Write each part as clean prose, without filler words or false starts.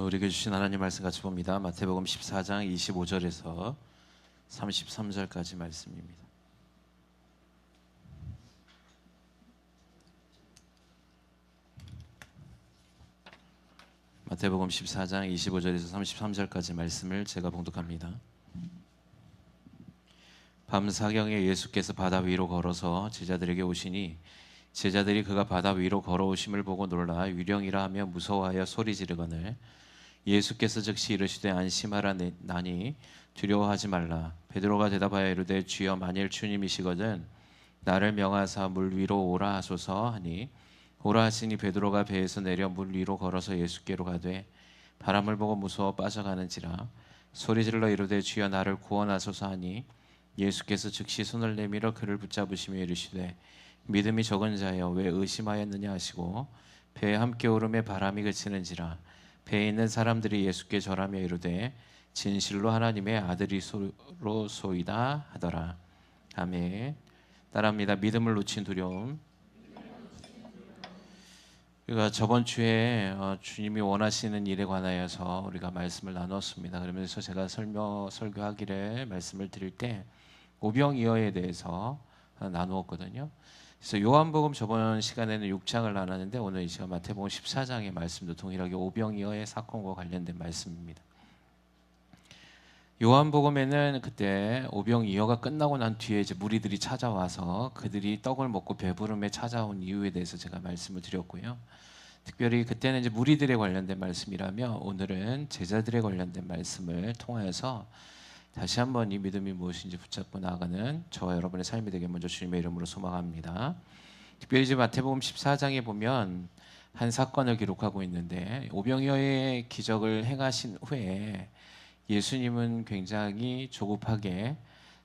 우리에게 주신 하나님 말씀 같이 봅니다. 마태복음 14장 25절에서 33절까지 말씀입니다. 마태복음 14장 25절에서 33절까지 말씀을 제가 봉독합니다. 밤 사경에 예수께서 바다 위로 걸어서 제자들에게 오시니 제자들이 그가 바다 위로 걸어오심을 보고 놀라 유령이라 하며 무서워하여 소리 지르거늘 예수께서 즉시 이르시되 안심하라 나니 두려워하지 말라. 베드로가 대답하여 이르되 주여 만일 주님이시거든 나를 명하사 물 위로 오라 하소서 하니 오라 하시니 베드로가 배에서 내려 물 위로 걸어서 예수께로 가되 바람을 보고 무서워 빠져가는지라 소리질러 이르되 주여 나를 구원하소서 하니 예수께서 즉시 손을 내밀어 그를 붙잡으시며 이르시되 믿음이 적은 자여 왜 의심하였느냐 하시고 배에 함께 오름에 바람이 그치는지라 배에 있는 사람들이 예수께 절하며 이르되 진실로 하나님의 아들이소이다 하더라. 아멘. 따라합니다. 믿음을 놓친 두려움. 우리가 저번 주에 주님이 원하시는 일에 관하여서 우리가 말씀을 나눴습니다. 그러면서 제가 설교하기를 말씀을 드릴 때 오병이어에 대해서 나누었거든요. 그래서 요한복음 저번 시간에는 6장을 나눴는데 오늘 이 시간 마태복음 14장의 말씀도 동일하게 오병이어의 사건과 관련된 말씀입니다. 요한복음에는 그때 오병이어가 끝나고 난 뒤에 이제 무리들이 찾아와서 그들이 떡을 먹고 배부름에 찾아온 이유에 대해서 제가 말씀을 드렸고요. 특별히 그때는 이제 무리들에 관련된 말씀이라며 오늘은 제자들에 관련된 말씀을 통하여서 다시 한번 이 믿음이 무엇인지 붙잡고 나아가는 저와 여러분의 삶이 되게 먼저 주님의 이름으로 소망합니다. 특별히 이제 마태복음 14장에 보면 한 사건을 기록하고 있는데 오병이어의 기적을 행하신 후에 예수님은 굉장히 조급하게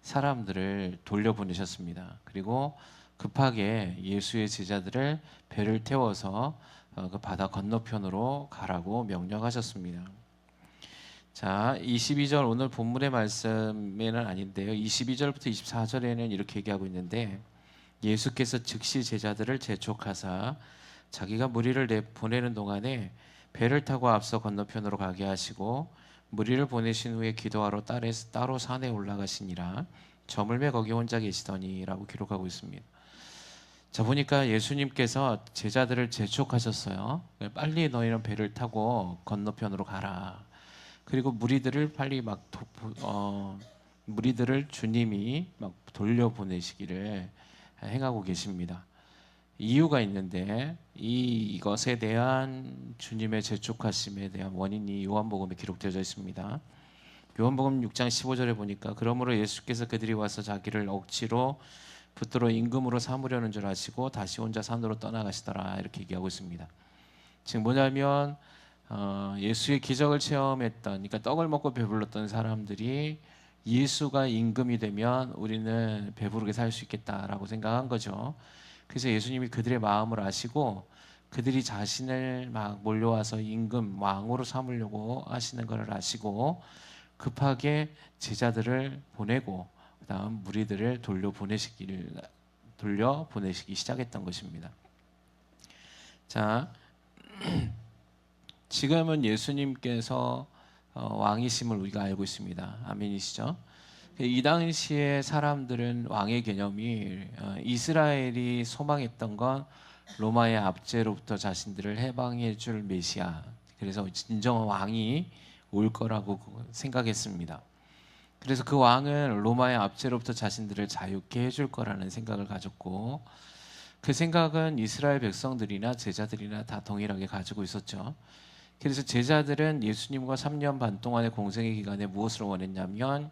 사람들을 돌려보내셨습니다. 그리고 급하게 예수의 제자들을 배를 태워서 그 바다 건너편으로 가라고 명령하셨습니다. 자, 22절 오늘 본문의 말씀에는 아닌데요. 22절부터 24절에는 이렇게 얘기하고 있는데 예수께서 즉시 제자들을 재촉하사 자기가 무리를 보내는 동안에 배를 타고 앞서 건너편으로 가게 하시고 무리를 보내신 후에 기도하러 따로 산에 올라가시니라. 저물매 거기 혼자 계시더니 라고 기록하고 있습니다. 자, 보니까 예수님께서 제자들을 재촉하셨어요. 빨리 너희는 배를 타고 건너편으로 가라. 그리고 무리들을 빨리 무리들을 주님이 막 돌려보내시기를 행하고 계십니다. 이유가 있는데 이것에 대한 주님의 재촉하심에 대한 원인이 요한복음에 기록되어 있습니다. 요한복음 6장 15절에 보니까 그러므로 예수께서 그들이 와서 자기를 억지로 붙들어 임금으로 삼으려는 줄 아시고 다시 혼자 산으로 떠나가시더라 이렇게 얘기하고 있습니다. 지금 뭐냐면 예수의 기적을 체험했던, 그러니까 떡을 먹고 배불렀던 사람들이 예수가 임금이 되면 우리는 배부르게 살 수 있겠다라고 생각한 거죠. 그래서 예수님이 그들의 마음을 아시고 그들이 자신을 막 몰려와서 임금, 왕으로 삼으려고 하시는 것을 아시고 급하게 제자들을 보내고 그다음 무리들을 돌려보내시기 시작했던 것입니다. 자, 지금은 예수님께서 왕이심을 우리가 알고 있습니다. 아멘이시죠? 이 당시에 사람들은 왕의 개념이 이스라엘이 소망했던 건 로마의 압제로부터 자신들을 해방해 줄 메시아, 그래서 진정한 왕이 올 거라고 생각했습니다. 그래서 그 왕은 로마의 압제로부터 자신들을 자유케 해줄 거라는 생각을 가졌고 그 생각은 이스라엘 백성들이나 제자들이나 다 동일하게 가지고 있었죠. 그래서 제자들은 예수님과 3년 반 동안의 공생의 기간에 무엇을 원했냐면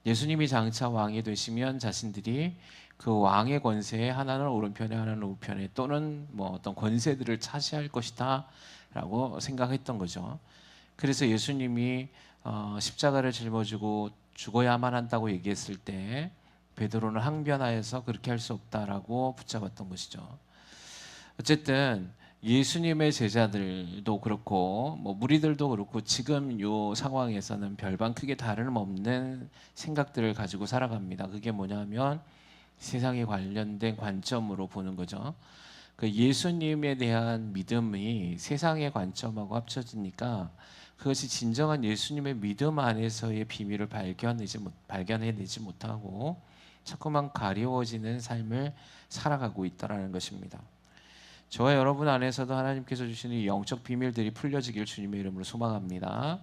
예수님이 장차 왕이 되시면 자신들이 그 왕의 권세에 하나는 오른편에 하나는 우편에 또는 뭐 어떤 권세들을 차지할 것이다 라고 생각했던 거죠. 그래서 예수님이 십자가를 짊어지고 죽어야만 한다고 얘기했을 때 베드로는 항변하여서 그렇게 할 수 없다라고 붙잡았던 것이죠. 어쨌든 예수님의 제자들도 그렇고 뭐 무리들도 그렇고 지금 이 상황에서는 별반 크게 다름없는 생각들을 가지고 살아갑니다. 그게 뭐냐면 세상에 관련된 관점으로 보는 거죠. 그 예수님에 대한 믿음이 세상의 관점하고 합쳐지니까 그것이 진정한 예수님의 믿음 안에서의 비밀을 발견해내지 못하고 자꾸만 가리워지는 삶을 살아가고 있다라는 것입니다. 저와 여러분 안에서도 하나님께서 주시는 이 영적 비밀들이 풀려지길 주님의 이름으로 소망합니다.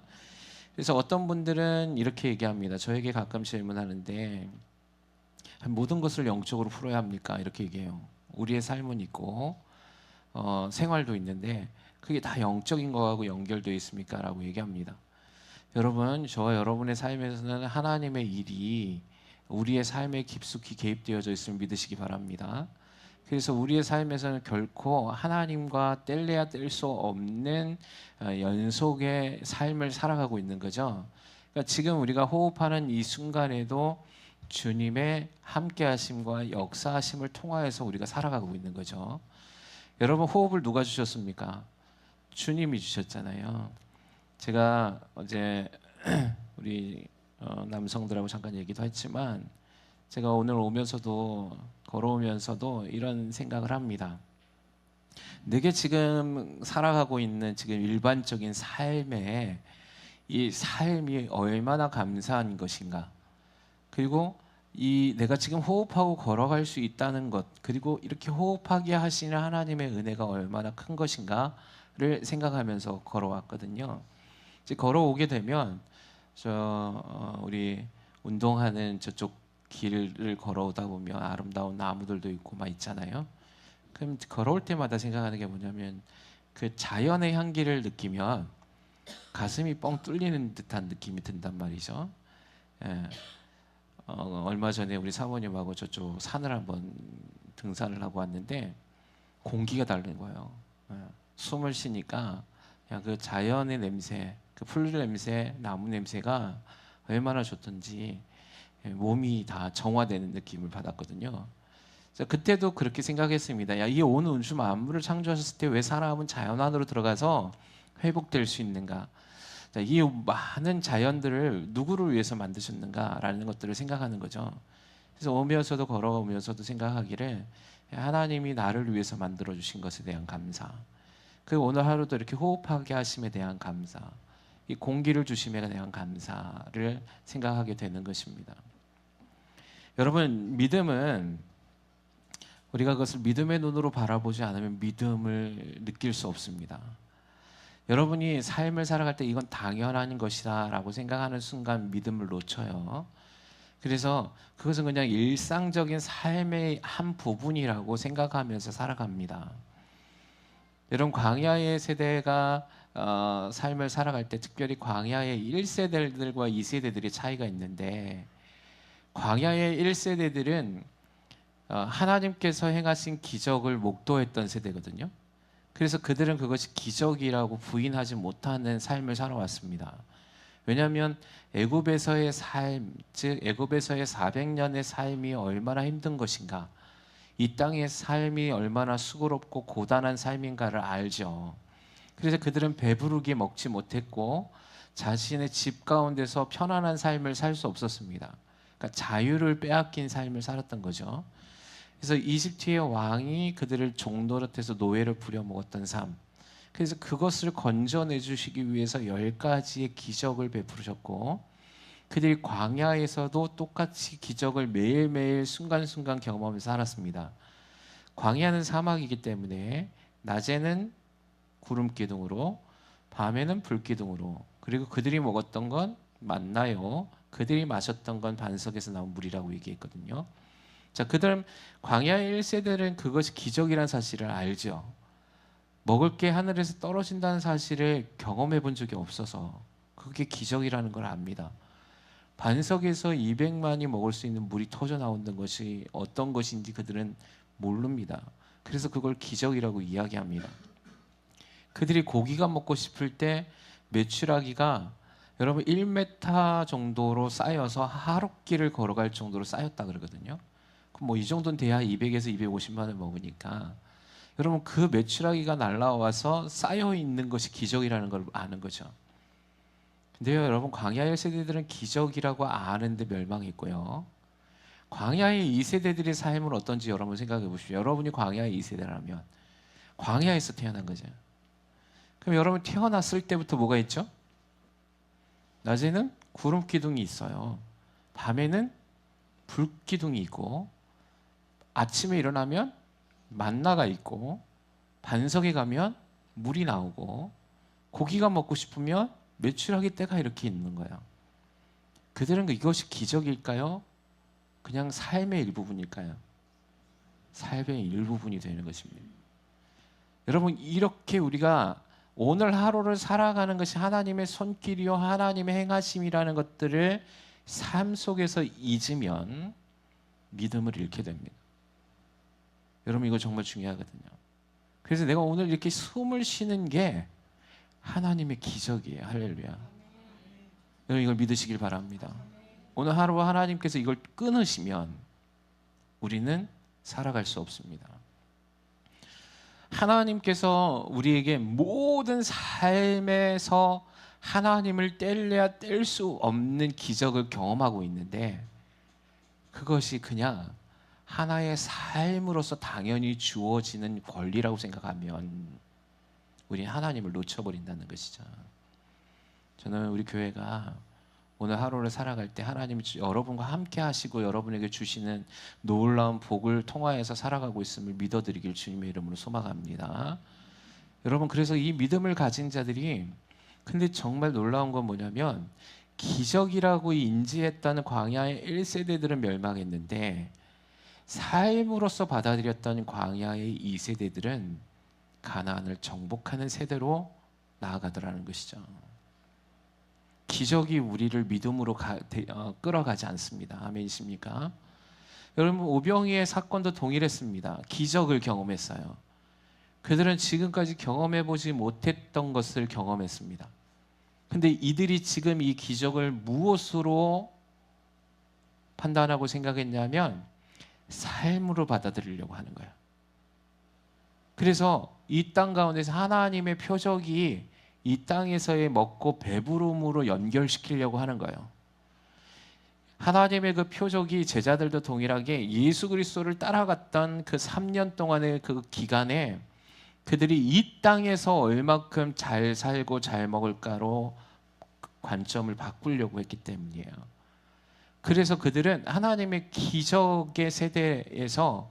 그래서 어떤 분들은 이렇게 얘기합니다. 저에게 가끔 질문하는데 모든 것을 영적으로 풀어야 합니까? 이렇게 얘기해요. 우리의 삶은 있고 생활도 있는데 그게 다 영적인 거하고 연결되어 있습니까? 라고 얘기합니다. 여러분, 저와 여러분의 삶에서는 하나님의 일이 우리의 삶에 깊숙이 개입되어져 있음을 믿으시기 바랍니다. 그래서 우리의 삶에서는 결코 하나님과 뗄래야 뗄 수 없는 연속의 삶을 살아가고 있는 거죠. 그러니까 지금 우리가 호흡하는 이 순간에도 주님의 함께하심과 역사하심을 통하여서 우리가 살아가고 있는 거죠. 여러분, 호흡을 누가 주셨습니까? 주님이 주셨잖아요. 제가 어제 우리 남성들하고 잠깐 얘기도 했지만 제가 오늘 오면서도 걸어오면서도 이런 생각을 합니다. 내게 지금 살아가고 있는 지금 일반적인 삶에 이 삶이 얼마나 감사한 것인가. 그리고 이 내가 지금 호흡하고 걸어갈 수 있다는 것, 그리고 이렇게 호흡하게 하시는 하나님의 은혜가 얼마나 큰 것인가를 생각하면서 걸어왔거든요. 이제 걸어오게 되면 우리 운동하는 저쪽 길을 걸어오다 보면 아름다운 나무들도 있고 막 있잖아요. 그럼 걸어올 때마다 생각하는 게 뭐냐면 그 자연의 향기를 느끼면 가슴이 뻥 뚫리는 듯한 느낌이 든단 말이죠. 예. 얼마 전에 우리 사모님하고 저쪽 산을 한번 등산을 하고 왔는데 공기가 다른 거예요. 예. 숨을 쉬니까 그냥 그 자연의 냄새, 그 풀 냄새, 나무 냄새가 얼마나 좋던지 몸이 다 정화되는 느낌을 받았거든요. 그때도 그렇게 생각했습니다. 야, 이 온 우주 만물을 창조하셨을 때 왜 사람은 자연 안으로 들어가서 회복될 수 있는가? 자, 이 많은 자연들을 누구를 위해서 만드셨는가라는 것들을 생각하는 거죠. 그래서 오면서도 걸어오면서도 생각하기를 하나님이 나를 위해서 만들어 주신 것에 대한 감사. 그리고 오늘 하루도 이렇게 호흡하게 하심에 대한 감사. 이 공기를 주심에 대한 감사를 생각하게 되는 것입니다. 여러분, 믿음은 우리가 그것을 믿음의 눈으로 바라보지 않으면 믿음을 느낄 수 없습니다. 여러분이 삶을 살아갈 때 이건 당연한 것이다 라고 생각하는 순간 믿음을 놓쳐요. 그래서 그것은 그냥 일상적인 삶의 한 부분이라고 생각하면서 살아갑니다. 여러분, 광야의 세대가 삶을 살아갈 때 특별히 광야의 1세대들과 2세대들의 차이가 있는데 광야의 1세대들은 하나님께서 행하신 기적을 목도했던 세대거든요. 그래서 그들은 그것이 기적이라고 부인하지 못하는 삶을 살아왔습니다. 왜냐하면 애굽에서의 삶, 즉 애굽에서의 400년의 삶이 얼마나 힘든 것인가, 이 땅의 삶이 얼마나 수고롭고 고단한 삶인가를 알죠. 그래서 그들은 배부르게 먹지 못했고 자신의 집 가운데서 편안한 삶을 살 수 없었습니다. 그러니까 자유를 빼앗긴 삶을 살았던 거죠. 그래서 이집트의 왕이 그들을 종노릇해서 노예를 부려먹었던 삶. 그래서 그것을 건져내 주시기 위해서 10가지의 기적을 베푸셨고 그들이 광야에서도 똑같이 기적을 매일매일 순간순간 경험하면서 살았습니다. 광야는 사막이기 때문에 낮에는 구름 기둥으로 밤에는 불 기둥으로, 그리고 그들이 먹었던 건 만나요. 그들이 마셨던 건 반석에서 나온 물이라고 얘기했거든요. 자, 그들은 광야의 1세대는 그것이 기적이라는 사실을 알죠. 먹을 게 하늘에서 떨어진다는 사실을 경험해 본 적이 없어서 그게 기적이라는 걸 압니다. 반석에서 200만이 먹을 수 있는 물이 터져 나오는 것이 어떤 것인지 그들은 모릅니다. 그래서 그걸 기적이라고 이야기합니다. 그들이 고기가 먹고 싶을 때 메추라기가 여러분 1m 정도로 쌓여서 하루 길을 걸어갈 정도로 쌓였다 그러거든요. 그럼 뭐 이 정도는 돼야 200에서 250만을 먹으니까 여러분 그 메추라기가 날라와서 쌓여 있는 것이 기적이라는 걸 아는 거죠. 근데요, 여러분 광야의 세대들은 기적이라고 아는데 멸망했고요. 광야의 2세대들의 삶은 어떤지 여러분 생각해 보십시오. 여러분이 광야의 2세대라면 광야에서 태어난 거죠. 그럼 여러분 태어났을 때부터 뭐가 있죠? 낮에는 구름 기둥이 있어요. 밤에는 불 기둥이 있고, 아침에 일어나면 만나가 있고, 반석에 가면 물이 나오고, 고기가 먹고 싶으면 메추라기 떼가 이렇게 있는 거예요. 그들은 이것이 기적일까요? 그냥 삶의 일부분일까요? 삶의 일부분이 되는 것입니다. 여러분, 이렇게 우리가 오늘 하루를 살아가는 것이 하나님의 손길이요 하나님의 행하심이라는 것들을 삶 속에서 잊으면 믿음을 잃게 됩니다. 여러분, 이거 정말 중요하거든요. 그래서 내가 오늘 이렇게 숨을 쉬는 게 하나님의 기적이에요. 할렐루야. 여러분, 이걸 믿으시길 바랍니다. 오늘 하루 하나님께서 이걸 끊으시면 우리는 살아갈 수 없습니다. 하나님께서 우리에게 모든 삶에서 하나님을 뗄래야 뗄 수 없는 기적을 경험하고 있는데, 그것이 그냥 하나의 삶으로서 당연히 주어지는 권리라고 생각하면 우리는 하나님을 놓쳐버린다는 것이죠. 저는 우리 교회가 오늘 하루를 살아갈 때 하나님이 여러분과 함께 하시고 여러분에게 주시는 놀라운 복을 통하여서 살아가고 있음을 믿어드리길 주님의 이름으로 소망합니다. 여러분, 그래서 이 믿음을 가진 자들이, 근데 정말 놀라운 건 뭐냐면 기적이라고 인지했다는 광야의 1세대들은 멸망했는데 삶으로서 받아들였던 광야의 2세대들은 가나안을 정복하는 세대로 나아가더라는 것이죠. 기적이 우리를 믿음으로 끌어가지 않습니다. 아멘이십니까? 여러분, 오병이의 사건도 동일했습니다. 기적을 경험했어요. 그들은 지금까지 경험해보지 못했던 것을 경험했습니다. 근데 이들이 지금 이 기적을 무엇으로 판단하고 생각했냐면 삶으로 받아들이려고 하는 거예요. 그래서 이 땅 가운데서 하나님의 표적이 이 땅에서의 먹고 배부름으로 연결시키려고 하는 거예요. 하나님의 그 표적이 제자들도 동일하게 예수 그리스도를 따라갔던 그 3년 동안의 그 기간에 그들이 이 땅에서 얼마큼 잘 살고 잘 먹을까로 관점을 바꾸려고 했기 때문이에요. 그래서 그들은 하나님의 기적의 세대에서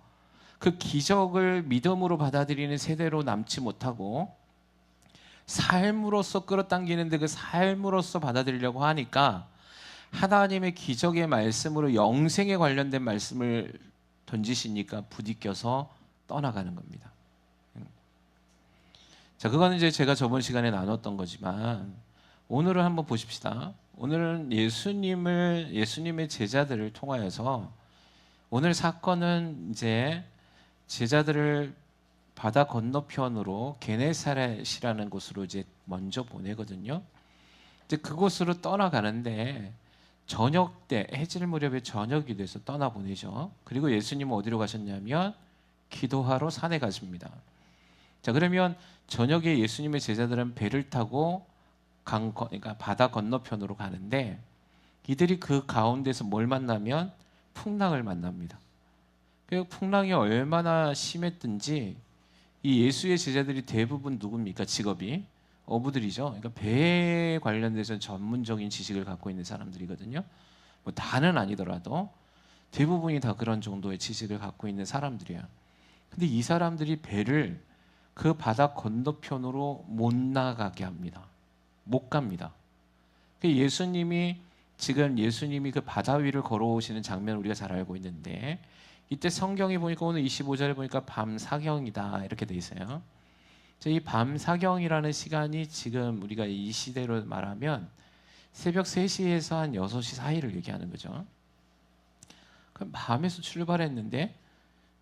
그 기적을 믿음으로 받아들이는 세대로 남지 못하고 삶으로서 끌어당기는데 그 삶으로서 받아들이려고 하니까 하나님의 기적의 말씀으로 영생에 관련된 말씀을 던지시니까 부딪혀서 떠나가는 겁니다. 자, 그거는 이제 제가 저번 시간에 나눴던 거지만 오늘은 한번 보십시다. 오늘은 예수님의 제자들을 통하여서 오늘 사건은 이제 제자들을 바다 건너편으로 게네사렛이라는 곳으로 이제 먼저 보내거든요. 이제 그곳으로 떠나가는데 저녁 때 해질 무렵에 저녁이 돼서 떠나 보내죠. 그리고 예수님은 어디로 가셨냐면 기도하러 산에 가십니다. 자, 그러면 저녁에 예수님의 제자들은 배를 타고 그러니까 바다 건너편으로 가는데 이들이 그 가운데서 뭘 만나면 풍랑을 만납니다. 그 풍랑이 얼마나 심했든지 이 예수의 제자들이 대부분 누굽니까? 직업이 어부들이죠. 그러니까 배에 관련돼서 전문적인 지식을 갖고 있는 사람들이거든요. 뭐 다는 아니더라도 대부분이 다 그런 정도의 지식을 갖고 있는 사람들이에요. 근데 이 사람들이 배를 그 바다 건너편으로 못 나가게 합니다. 못 갑니다. 예수님이 그 바다 위를 걸어오시는 장면을 우리가 잘 알고 있는데 이때 성경이 보니까 오늘 25절에 보니까 밤 사경이다 이렇게 돼 있어요. 이 밤 사경이라는 시간이 지금 우리가 이 시대로 말하면 새벽 3시에서 한 6시 사이를 얘기하는 거죠. 그럼 밤에서 출발했는데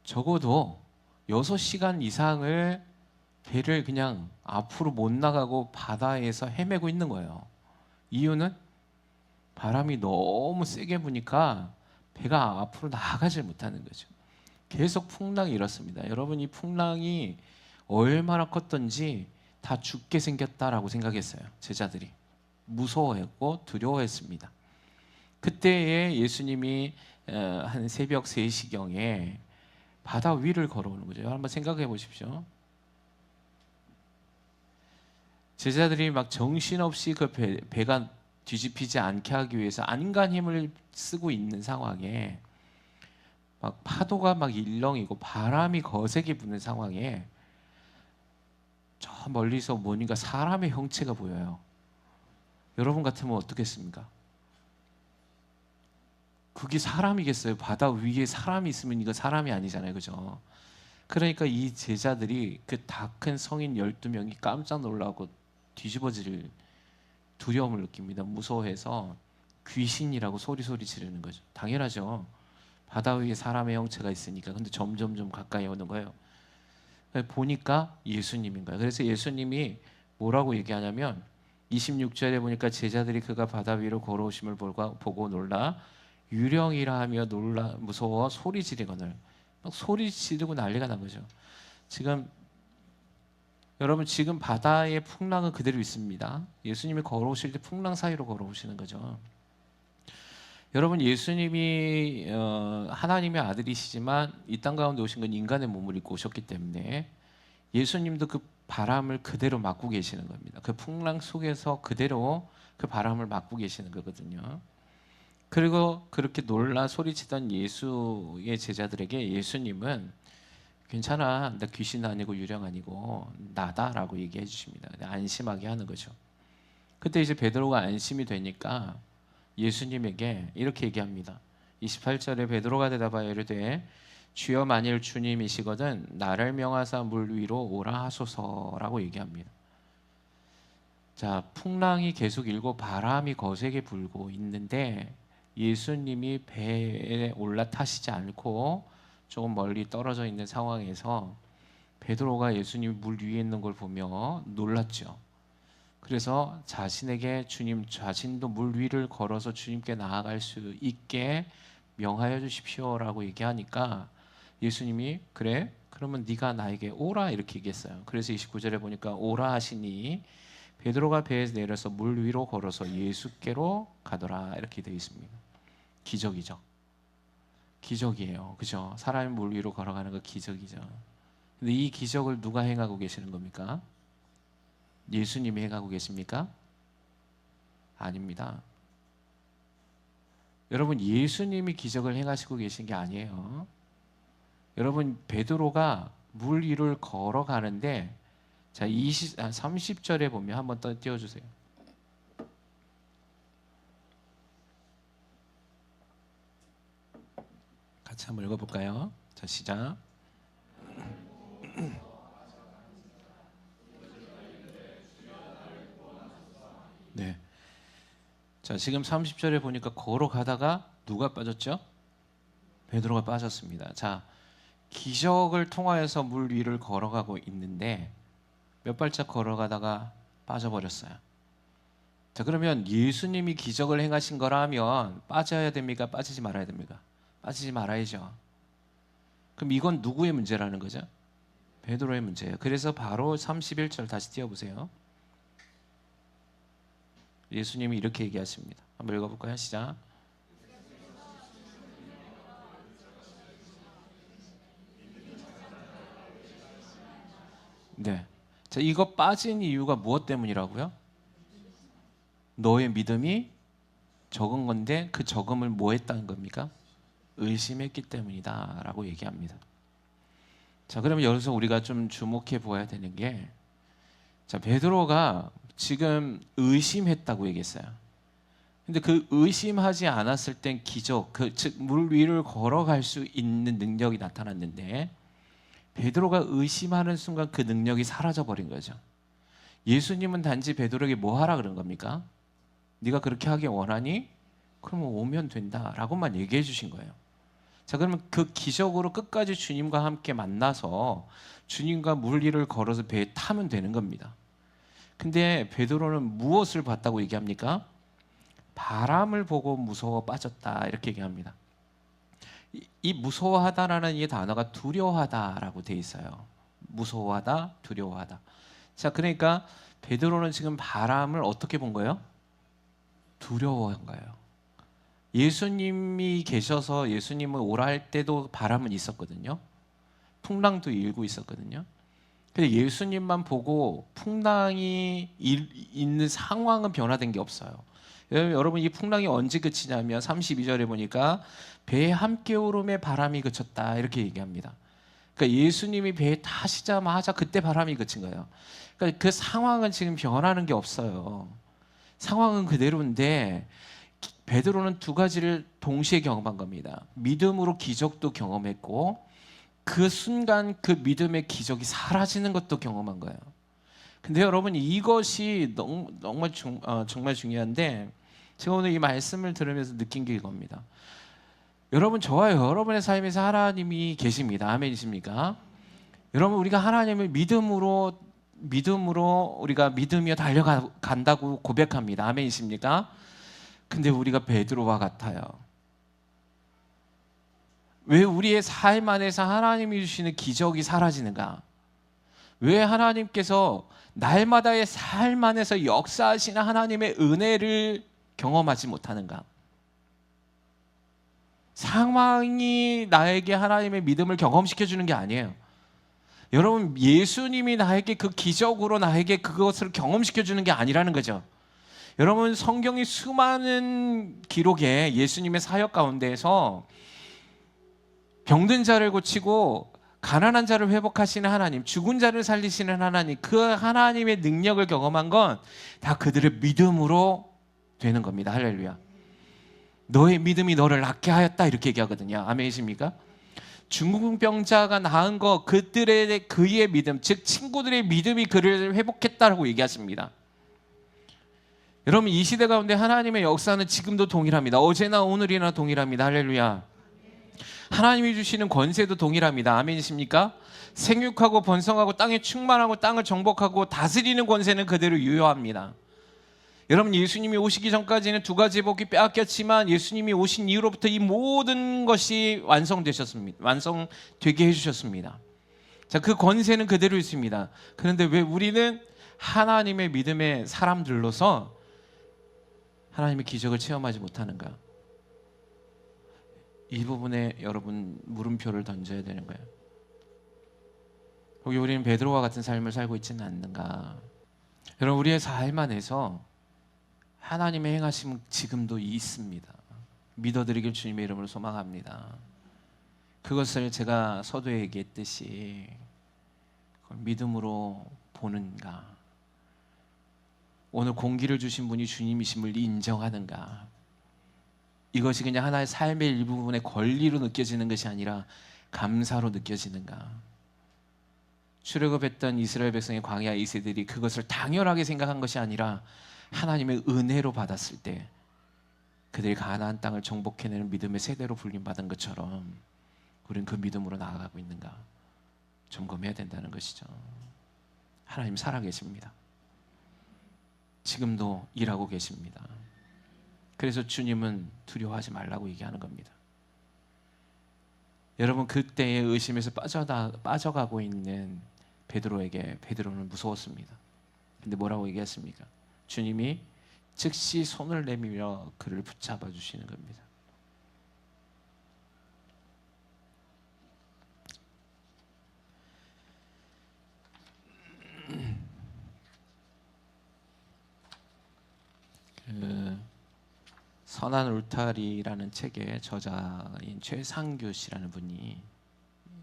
적어도 6시간 이상을 배를 그냥 앞으로 못 나가고 바다에서 헤매고 있는 거예요. 이유는 바람이 너무 세게 부니까 배가 앞으로 나가질 못하는 거죠. 계속 풍랑이 일었습니다. 여러분, 이 풍랑이 얼마나 컸던지 다 죽게 생겼다라고 생각했어요. 제자들이 무서워했고 두려워했습니다. 그때에 예수님이 한 새벽 3시경에 바다 위를 걸어오는 거죠. 한번 생각해 보십시오. 제자들이 막 정신없이 그 배가 뒤집히지 않게 하기 위해서 안간 힘을 쓰고 있는 상황에 막 파도가 막 일렁이고 바람이 거세게 부는 상황에 저 멀리서 뭔가 사람의 형체가 보여요. 여러분 같으면 어떻겠습니까? 그게 사람이겠어요? 바다 위에 사람이 있으면 이거 사람이 아니잖아요, 그죠? 그러니까 이 제자들이 그 다 큰 성인 12명이 깜짝 놀라고 뒤집어질 두려움을 느낍니다. 무서워해서 귀신이라고 소리 지르는 거죠. 당연하죠. 바다 위에 사람의 형체가 있으니까. 근데 점점 가까이 오는 거예요. 보니까 예수님인 거예요. 그래서 예수님이 뭐라고 얘기하냐면 26절에 보니까 제자들이 그가 바다 위로 걸어오심을 보고 놀라 유령이라 하며 놀라 무서워 소리 지르거늘 막 소리 지르고 난리가 난 거죠. 지금 여러분 지금 바다의 풍랑은 그대로 있습니다. 예수님이 걸어오실 때 풍랑 사이로 걸어오시는 거죠. 여러분 예수님이 하나님의 아들이시지만 이 땅 가운데 오신 건 인간의 몸을 입고 오셨기 때문에 예수님도 그 바람을 그대로 맡고 계시는 겁니다. 그 풍랑 속에서 그대로 그 바람을 맡고 계시는 거거든요. 그리고 그렇게 놀라 소리치던 예수의 제자들에게 예수님은 괜찮아, 나 귀신 아니고 유령 아니고 나다라고 얘기해 주십니다. 안심하게 하는 거죠. 그때 이제 베드로가 안심이 되니까 예수님에게 이렇게 얘기합니다. 28절에 베드로가 대답하여 이르되 주여 만일 주님이시거든 나를 명하사 물 위로 오라 하소서라고 얘기합니다. 자, 풍랑이 계속 일고 바람이 거세게 불고 있는데 예수님이 배에 올라타시지 않고 조금 멀리 떨어져 있는 상황에서 베드로가 예수님이 물 위에 있는 걸 보며 놀랐죠. 그래서 자신에게 주님 자신도 물 위를 걸어서 주님께 나아갈 수 있게 명하여 주십시오라고 얘기하니까 예수님이 그래? 그러면 네가 나에게 오라 이렇게 얘기했어요. 그래서 29절에 보니까 오라 하시니 베드로가 배에서 내려서 물 위로 걸어서 예수께로 가더라 이렇게 되어 있습니다. 기적이죠. 기적이에요. 그죠? 사람이 물 위로 걸어가는 거 기적이죠. 근데 이 기적을 누가 행하고 계시는 겁니까? 예수님이 행하고 계십니까? 아닙니다. 여러분 예수님이 기적을 행하시고 계신 게 아니에요. 여러분 베드로가 물 위를 걸어가는데 자 30절에 보면 한번 띄워주세요. 같이 한번 읽어볼까요? 자 시작. 네. 자 지금 30절에 보니까 걸어가다가 누가 빠졌죠? 베드로가 빠졌습니다. 자 기적을 통하여서 물 위를 걸어가고 있는데 몇 발짝 걸어가다가 빠져버렸어요. 자 그러면 예수님이 기적을 행하신 거라면 빠져야 됩니까? 빠지지 말아야 됩니까? 빠지지 말아야죠. 그럼 이건 누구의 문제라는 거죠? 베드로의 문제예요. 그래서 바로 31절 다시 띄워보세요. 예수님이 이렇게 얘기하십니다. 한번 읽어볼까요? 시작. 네. 자, 이거 빠진 이유가 무엇 때문이라고요? 너의 믿음이 적은 건데 그 적음을 뭐 했다는 겁니까? 의심했기 때문이다라고 얘기합니다. 자, 그러면 여기서 우리가 좀 주목해 보아야 되는 게 자, 베드로가 지금 의심했다고 얘기했어요. 근데 그 의심하지 않았을 땐 기적, 즉 물 위를 걸어갈 수 있는 능력이 나타났는데 베드로가 의심하는 순간 그 능력이 사라져 버린 거죠. 예수님은 단지 베드로에게 뭐 하라 그런 겁니까? 네가 그렇게 하기 원하니? 그러면 오면 된다라고만 얘기해 주신 거예요. 자, 그러면 그 기적으로 끝까지 주님과 함께 만나서 주님과 물 위를 걸어서 배에 타면 되는 겁니다. 근데 베드로는 무엇을 봤다고 얘기합니까? 바람을 보고 무서워 빠졌다 이렇게 얘기합니다. 이 무서워하다라는 이 단어가 두려워하다라고 돼 있어요. 무서워하다, 두려워하다. 자, 그러니까 베드로는 지금 바람을 어떻게 본 거예요? 두려워한 거예요. 예수님이 계셔서 예수님을 오라 할 때도 바람은 있었거든요. 풍랑도 일고 있었거든요. 근데 예수님만 보고 풍랑이 있는 상황은 변화된 게 없어요. 여러분 이 풍랑이 언제 그치냐면 32절에 보니까 배에 함께 오름에 바람이 그쳤다 이렇게 얘기합니다. 그러니까 예수님이 배에 타시자마자 그때 바람이 그친 거예요. 그러니까 그 상황은 지금 변하는 게 없어요. 상황은 그대로인데 베드로는 두 가지를 동시에 경험한 겁니다. 믿음으로 기적도 경험했고 그 순간 그 믿음의 기적이 사라지는 것도 경험한 거예요. 근데 여러분 이것이 정말 중요한데 제가 오늘 이 말씀을 들으면서 느낀 게 이겁니다. 여러분 저와 여러분의 삶에서 하나님이 계십니다. 아멘이십니까? 여러분 우리가 하나님을 믿음으로 우리가 믿으며 달려간다고 고백합니다. 아멘이십니까? 근데 우리가 베드로와 같아요. 왜 우리의 삶 안에서 하나님이 주시는 기적이 사라지는가? 왜 하나님께서 날마다의 삶 안에서 역사하시는 하나님의 은혜를 경험하지 못하는가? 상황이 나에게 하나님의 믿음을 경험시켜 주는 게 아니에요. 여러분 예수님이 나에게 그 기적으로 나에게 그것을 경험시켜 주는 게 아니라는 거죠. 여러분 성경의 수많은 기록에 예수님의 사역 가운데에서 병든 자를 고치고 가난한 자를 회복하시는 하나님, 죽은 자를 살리시는 하나님, 그 하나님의 능력을 경험한 건 다 그들의 믿음으로 되는 겁니다. 할렐루야. 너의 믿음이 너를 낫게 하였다 이렇게 얘기하거든요. 아멘이십니까? 중풍병자가 나은 거 그의 믿음, 즉 친구들의 믿음이 그를 회복했다라고 얘기하십니다. 여러분 이 시대 가운데 하나님의 역사는 지금도 동일합니다. 어제나 오늘이나 동일합니다. 할렐루야. 하나님이 주시는 권세도 동일합니다. 아멘이십니까? 생육하고 번성하고 땅에 충만하고 땅을 정복하고 다스리는 권세는 그대로 유효합니다. 여러분 예수님이 오시기 전까지는 두 가지 복이 빼앗겼지만 예수님이 오신 이후로부터 이 모든 것이 완성되게 해주셨습니다. 자, 그 권세는 그대로 있습니다. 그런데 왜 우리는 하나님의 믿음의 사람들로서 하나님의 기적을 체험하지 못하는가? 이 부분에 여러분 물음표를 던져야 되는 거예요. 거기 우리는 베드로와 같은 삶을 살고 있지는 않는가? 여러분 우리의 삶 안에서 하나님의 행하심은 지금도 있습니다. 믿어드리길 주님의 이름으로 소망합니다. 그것을 제가 서두에 얘기했듯이 그걸 믿음으로 보는가? 오늘 공기를 주신 분이 주님이심을 인정하는가? 이것이 그냥 하나의 삶의 일부분의 권리로 느껴지는 것이 아니라 감사로 느껴지는가? 출애굽했던 이스라엘 백성의 광야 2세들이 그것을 당연하게 생각한 것이 아니라 하나님의 은혜로 받았을 때 그들이 가나안 땅을 정복해내는 믿음의 세대로 불림받은 것처럼 우리는 그 믿음으로 나아가고 있는가 점검해야 된다는 것이죠. 하나님 살아계십니다. 지금도 일하고 계십니다. 그래서 주님은 두려워하지 말라고 얘기하는 겁니다. 여러분 그때의 의심에서 빠져가고 있는 베드로는 무서웠습니다. 근데 뭐라고 얘기했습니까? 주님이 즉시 손을 내밀어 그를 붙잡아 주시는 겁니다. 선한 울타리라는 책의 저자인 최상규 씨라는 분이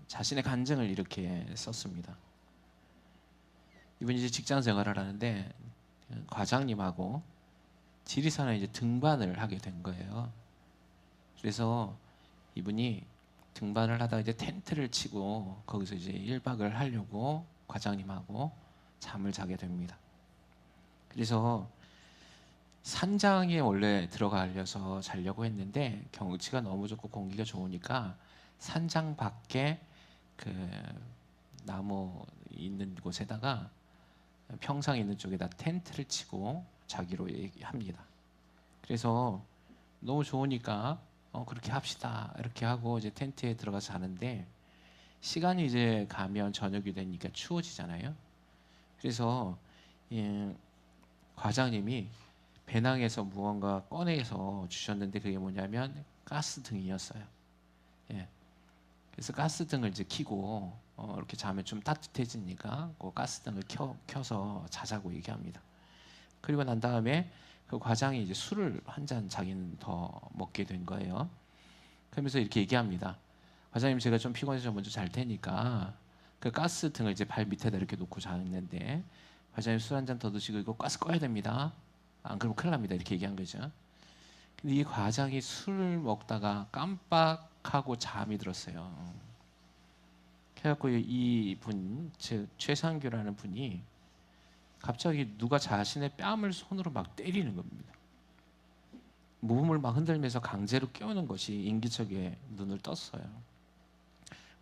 자신의 간증을 이렇게 썼습니다. 이분이 이제 직장 생활을 하는데 과장님하고 지리산에 이제 등반을 하게 된 거예요. 그래서 이분이 등반을 하다가 이제 텐트를 치고 거기서 이제 1박을 하려고 과장님하고 잠을 자게 됩니다. 그래서 산장에 원래 들어가려서 자려고 했는데 경치가 너무 좋고 공기가 좋으니까 산장 밖에 그 나무 있는 곳에다가 평상 있는 쪽에다 텐트를 치고 자기로 얘기합니다. 그래서 너무 좋으니까 그렇게 합시다 이렇게 하고 이제 텐트에 들어가서 자는데 시간이 이제 가면 저녁이 되니까 추워지잖아요. 그래서 과장님이 배낭에서 무언가 꺼내서 주셨는데 그게 뭐냐면 가스등이었어요. 예. 그래서 가스등을 이제 켜고 이렇게 자면 좀 따뜻해지니까 그 가스등을 켜서 자자고 얘기합니다. 그리고 난 다음에 그 과장이 이제 술을 한 잔 자기는 더 먹게 된 거예요. 그러면서 이렇게 얘기합니다. 과장님, 제가 좀 피곤해서 먼저 잘 테니까 그 가스등을 이제 발 밑에다 이렇게 놓고 자는데, 과장님 술 한 잔 더 드시고 이거 가스 꺼야 됩니다. 안 그러면 큰일 납니다. 이렇게 얘기한 거죠. 근데 이 과장이 술을 먹다가 깜빡하고 잠이 들었어요. 그래갖고 이분, 즉 최상규라는 분이 갑자기 누가 자신의 뺨을 손으로 막 때리는 겁니다. 몸을 막 흔들면서 강제로 깨우는 것이 인기척에 눈을 떴어요.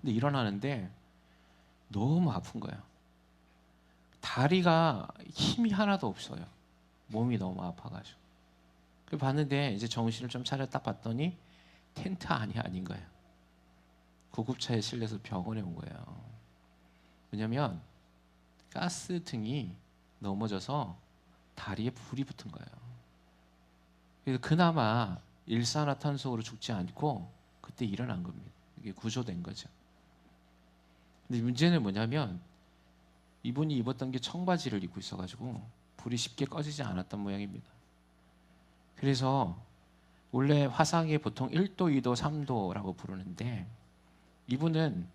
근데 일어나는데 너무 아픈 거예요. 다리가 힘이 하나도 없어요. 몸이 너무 아파가지고. 그래서 봤는데 이제 정신을 좀 차렸다 봤더니 텐트 안이 아닌 거예요. 구급차에 실려서 병원에 온 거예요. 왜냐면 가스등이 넘어져서 다리에 불이 붙은 거예요. 그래서 그나마 일산화탄소로 죽지 않고 그때 일어난 겁니다. 이게 구조된 거죠. 근데 문제는 뭐냐면 이분이 입었던 게 청바지를 입고 있어가지고 불이 쉽게 꺼지지 않았던 모양입니다. 그래서 원래 화상이 보통 1도, 2도, 3도라고 부르는데 이분은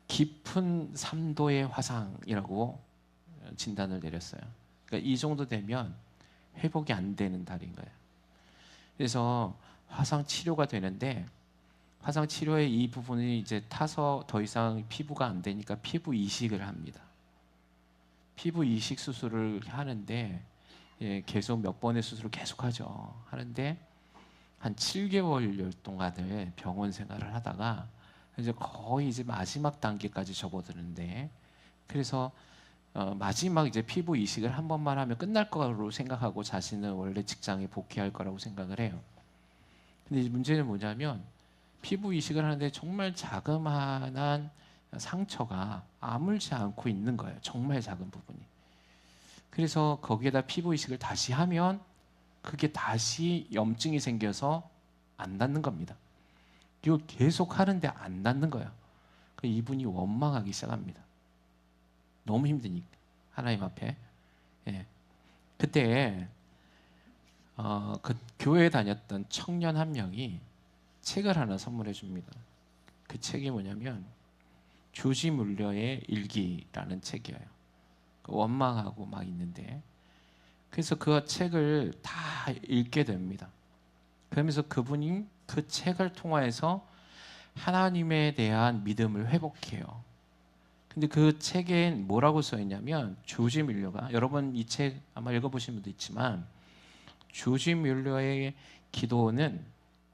깊은 3도의 화상이라고 진단을 내렸어요. 그러니까 이 정도 되면 회복이 안 되는 달인 거예요. 그래서 화상 치료가 되는데 화상 치료의 이 부분이 이제 타서 더 이상 피부가 안 되니까 피부 이식을 합니다. 피부 이식 수술을 하는데 계속 몇 번의 수술을 계속하죠. 하는데 한 7개월 동안을 병원 생활을 하다가 이제 거의 이제 마지막 단계까지 접어드는데, 그래서 마지막 이제 피부 이식을 한 번만 하면 끝날 거라고 생각하고 자신은 원래 직장에 복귀할 거라고 생각을 해요. 근데 문제는 뭐냐면 피부 이식을 하는데 정말 자그마한 상처가 아물지 않고 있는 거예요. 정말 작은 부분이. 그래서 거기에다 피부 이식을 다시 하면 그게 다시 염증이 생겨서 안 낫는 겁니다. 이거 계속 하는데 안 낫는 거예요. 이분이 원망하기 시작합니다. 너무 힘드니까 하나님 앞에. 예. 그때 그 교회에 다녔던 청년 한 명이 책을 하나 선물해 줍니다. 그 책이 뭐냐면 조지 물러의 일기라는 책이에요. 원망하고 막 있는데, 그래서 그 책을 다 읽게 됩니다. 그러면서 그분이 그 책을 통해서 하나님에 대한 믿음을 회복해요. 근데 그 책엔 뭐라고 써 있냐면, 조지 뮬러가, 여러분 이 책 아마 읽어보신 분도 있지만 조지 뮬러의 기도는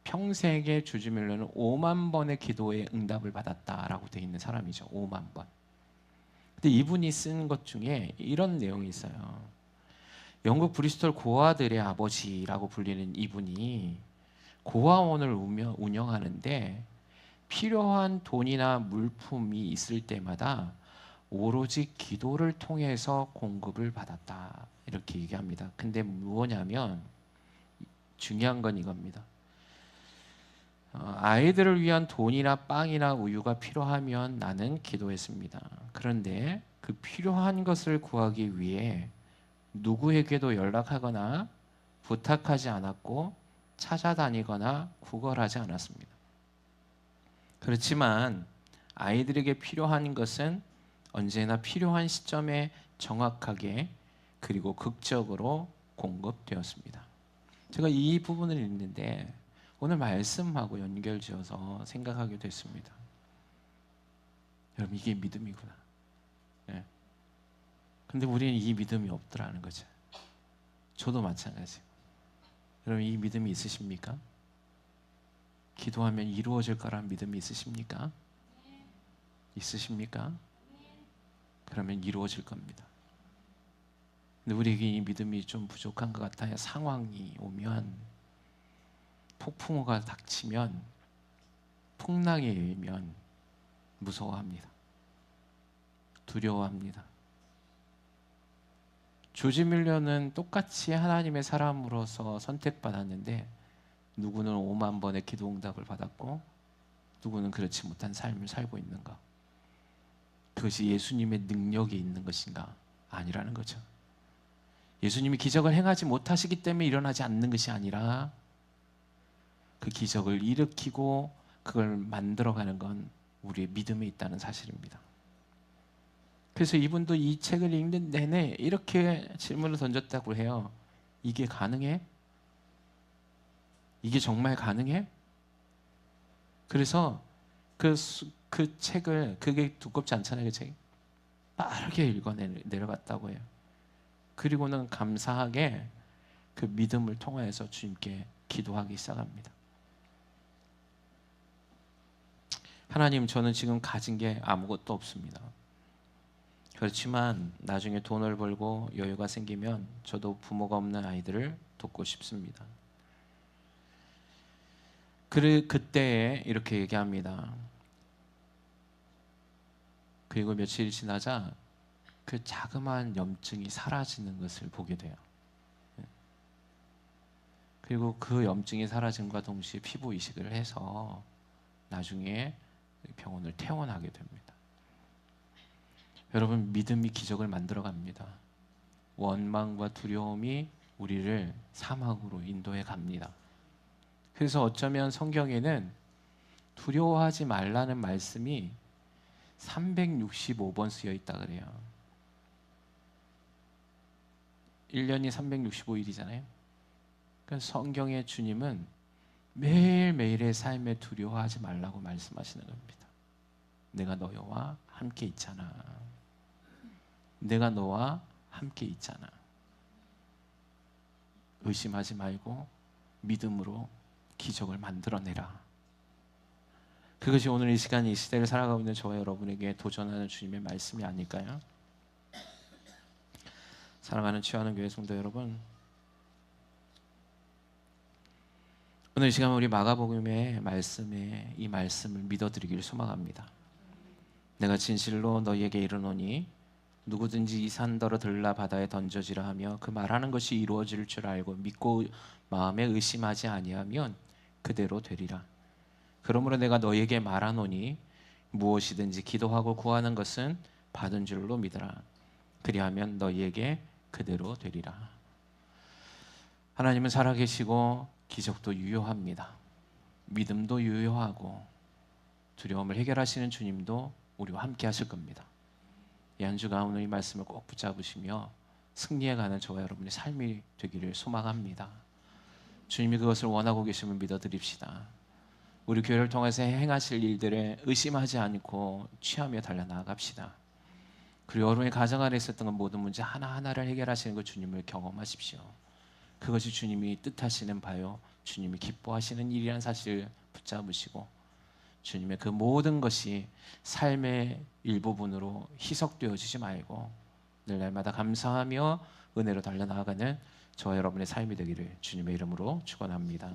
평생에 조지 뮬러는 5만 번의 기도에 응답을 받았다라고 되어 있는 사람이죠. 5만 번. 근데 이분이 쓴 것 중에 이런 내용이 있어요. 영국 브리스톨 고아들의 아버지라고 불리는 이분이 고아원을 운영하는데 필요한 돈이나 물품이 있을 때마다 오로지 기도를 통해서 공급을 받았다, 이렇게 얘기합니다. 근데 뭐냐면 중요한 건 이겁니다. 아이들을 위한 돈이나 빵이나 우유가 필요하면 나는 기도했습니다. 그런데 그 필요한 것을 구하기 위해 누구에게도 연락하거나 부탁하지 않았고 찾아다니거나 구걸하지 않았습니다. 그렇지만 아이들에게 필요한 것은 언제나 필요한 시점에 정확하게 그리고 극적으로 공급되었습니다. 제가 이 부분을 읽는데 오늘 말씀하고 연결지어서 생각하게 됐습니다. 여러분, 이게 믿음이구나. 네. 근데 우리는 이 믿음이 없더라는 거죠. 저도 마찬가지예요. 여러분, 이 믿음이 있으십니까? 기도하면 이루어질 거라는 믿음이 있으십니까? 있으십니까? 그러면 이루어질 겁니다. 근데 우리에게 이 믿음이 좀 부족한 것 같아요. 상황이 오면, 폭풍우가 닥치면, 풍랑이 일면 무서워합니다. 두려워합니다. 조지 뮬러는 똑같이 하나님의 사람으로서 선택받았는데 누구는 5만 번의 기도 응답을 받았고 누구는 그렇지 못한 삶을 살고 있는가? 그것이 예수님의 능력이 있는 것인가? 아니라는 거죠. 예수님이 기적을 행하지 못하시기 때문에 일어나지 않는 것이 아니라 그 기적을 일으키고 그걸 만들어가는 건 우리의 믿음에 있다는 사실입니다. 그래서 이분도 이 책을 읽는 내내 이렇게 질문을 던졌다고 해요. 이게 가능해? 이게 정말 가능해? 그래서 그 책을, 그게 두껍지 않잖아요, 그 책이. 빠르게 읽어 내려갔다고 해요. 그리고는 감사하게 그 믿음을 통하여서 주님께 기도하기 시작합니다. 하나님, 저는 지금 가진 게 아무것도 없습니다. 그렇지만 나중에 돈을 벌고 여유가 생기면 저도 부모가 없는 아이들을 돕고 싶습니다. 그때에 이렇게 얘기합니다. 그리고 며칠이 지나자 그 자그마한 염증이 사라지는 것을 보게 돼요. 그리고 그 염증이 사라짐과 동시에 피부 이식을 해서 나중에 병원을 퇴원하게 됩니다. 여러분, 믿음이 기적을 만들어 갑니다. 원망과 두려움이 우리를 사막으로 인도해 갑니다. 그래서 어쩌면 성경에는 두려워하지 말라는 말씀이 365번 쓰여 있다 그래요. 1년이 365일이잖아요. 그러니까 성경의 주님은 매일매일의 삶에 두려워하지 말라고 말씀하시는 겁니다. 내가 너와 함께 있잖아. 내가 너와 함께 있잖아. 의심하지 말고 믿음으로 기적을 만들어내라. 그것이 오늘 이 시간 이 시대를 살아가고 있는 저와 여러분에게 도전하는 주님의 말씀이 아닐까요? 사랑하는 취하는 교회 성도 여러분, 오늘 이 시간 우리 마가복음의 말씀에 이 말씀을 믿어드리기를 소망합니다. 내가 진실로 너희에게 이르노니 누구든지 이 산더러 들라 바다에 던져지라 하며 그 말하는 것이 이루어질 줄 알고 믿고 마음에 의심하지 아니하면 그대로 되리라. 그러므로 내가 너희에게 말하노니 무엇이든지 기도하고 구하는 것은 받은 줄로 믿으라. 그리하면 너희에게 그대로 되리라. 하나님은 살아계시고 기적도 유효합니다. 믿음도 유효하고 두려움을 해결하시는 주님도 우리와 함께 하실 겁니다. 이 한 주간 오늘 이 말씀을 꼭 붙잡으시며 승리해가는 저와 여러분의 삶이 되기를 소망합니다. 주님이 그것을 원하고 계심을 믿어드립시다. 우리 교회를 통해서 행하실 일들에 의심하지 않고 취하며 달려나갑시다. 그리고 여러분의 가정 안에 있었던 모든 문제 하나하나를 해결하시는 그 주님을 경험하십시오. 그것이 주님이 뜻하시는 바요, 주님이 기뻐하시는 일이라는 사실을 붙잡으시고 주님의 그 모든 것이 삶의 일부분으로 희석되어지지 말고 늘 날마다 감사하며 은혜로 달려나가는 저와 여러분의 삶이 되기를 주님의 이름으로 축원합니다.